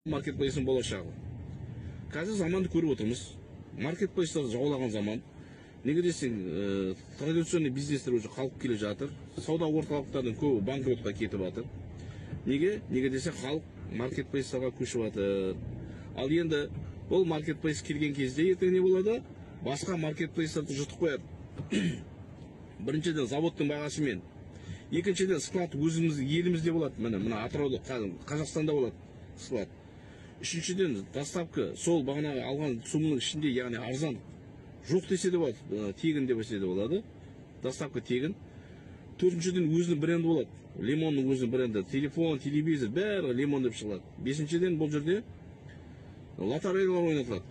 Marketplace'in болашағы. Қазір заманды көріп отырмыз. Маркетплейстер жаулаган заман. Неге десең, традиционный бизнестер уже қалып келе жатыр. Сауда орталықтарының көбі банкротқа кетіп жатыр. Неге десең, халық маркетплейстерге көшіп жатыр. Ал енді ол маркетплейс келген кезде ертең не болады? Басқа маркетплейстерді жұтып қояды. Біріншіден заводтың бағасымен, екіншіден склад өзіміздің елімізде болады. Мына Атырауда, Қазақстанда болады склад. Үшіншіден доставка сол бағанағы алған сумның ішінде, яғни арзан жоқ десе де болады, тегін деп десе де болады. Доставка тегін. Төртіншіден өзінің бренді болады. Лимонның өзінің бренді, телефон, телевизор, бәрі лимон деп шығады. Бесіншіден бұл жерде лотереялар ойнатылады.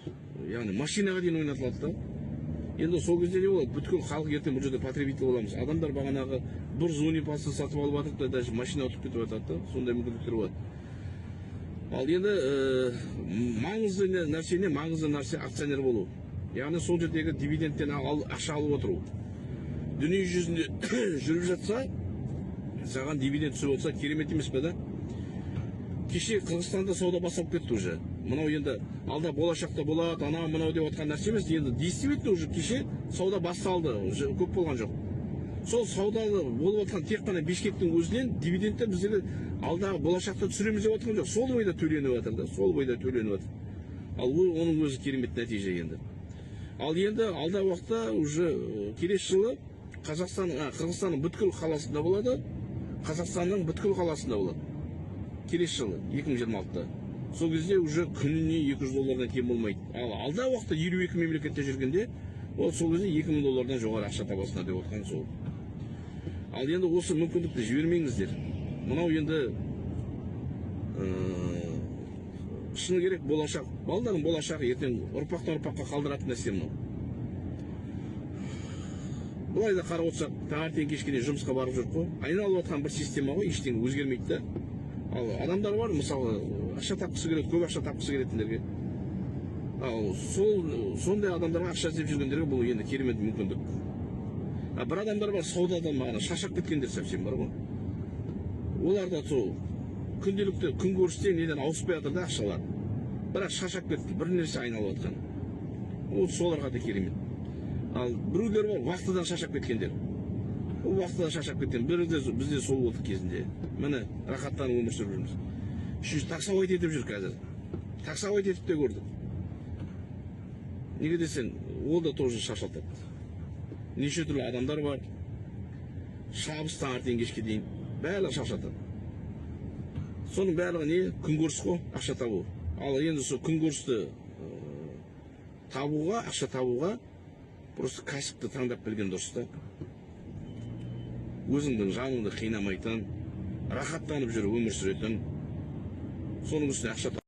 Яғни машинаға дейін ойнатылады да. Енді сол кезде не болады? Бүткіл халық ертең бұл жерде потребитель боламыз. Адамдар бағанағы бір зонипасын сатып алып жатыр да, даже машина ұтып кетіп жатады да. Сондай мүмкіндіктер болады. Ал енді маңызды нәрсе акционер болу. Яғни сол жердегі дивидендтен ақша алып отыру. Дүние жүзінде жүріп жатса, саған дивиденд түсіп отса керемет емес пе да? Кеше Қырғызстанда сауда басталып кетті уже. Мынау енді алда болашақта болады, анау мынау деп отқан нәрсе емес. Енді действительно уже кеше сауда басталды, уже көп болған жоқ. Сол саудалы болып отқан тек қана Бишкектің өзінен дивидендті біздер алдағы болашақта түсіреміз деп отқан жоқ. Сол бойда төленіп жатыр да, сол бойда төленіп жатыр. Ал оның өзі керемет нәтиже енді. Ал енді алда уақытта уже келесі жылы Қырғызстанның бүткіл қаласында болады, Қазақстанның бүткіл қаласында болады. Келесі жылы 2026-та. Сол кезде уже күніне $200 кем болмайды. Ал алда уақытта 52 мемлекетте жүргенде, ол сол кезде $2000 жоғары ақша табасына деп отқан сол. Ал енді осы мүмкіндікті жібермеңіздер. Мынау енді шыны керек болашақ, балдардың болашағы ертең ұрпақтан ұрпаққа қалдыратын нәрсе мынау. Бұлай да қарап отырсақ, таңертең кешкене жұмысқа барып жүріп қой, айналып отқан бір система ғой, ештеңе өзгермейді да. Ал адамдар бар, мысалы, ақша тапқысы келеді, көп ақша тапқысы келетіндерге. Ал сондай адамдарға ақша іздеп жүргендерге бұл енді керемет мүмкіндік. Бір адамдар бар, саудадан мағана шаршап кеткендер совсем бар ғой. Олар да сол күнделікті күн көрістен неден ауыспай жатыр да ақшалар. Бірақ шаршап кетті, бір нәрсе айналып жатқан. Ол соларға да керемет. Ал біреулер бар, уақытыдан шаршап кеткендер. Ол уақытыдан шаршап кеткен. Бізде сол болдық кезінде. Міне, рахаттанып өмір сүріп жүрміз. Үшінші таксовать етіп жүр қазір. Таксовать етіп те көрдік. Неге десең, ол да тоже шаршатады. Неше түрлі адамдар бар. Шабыс таңертең кешке дейін. Бәрі шаршатады. Соның барлығы не? Күнкөріс қой, ақша табу. Ал енді сол күнкөрісті табуға, ақша табуға просто кәсіпті таңдап білген дұрыс та. Өзіңдің жаныңды қинамайтын, рахаттанып жүріп өмір сүретін, соның үстіне ақша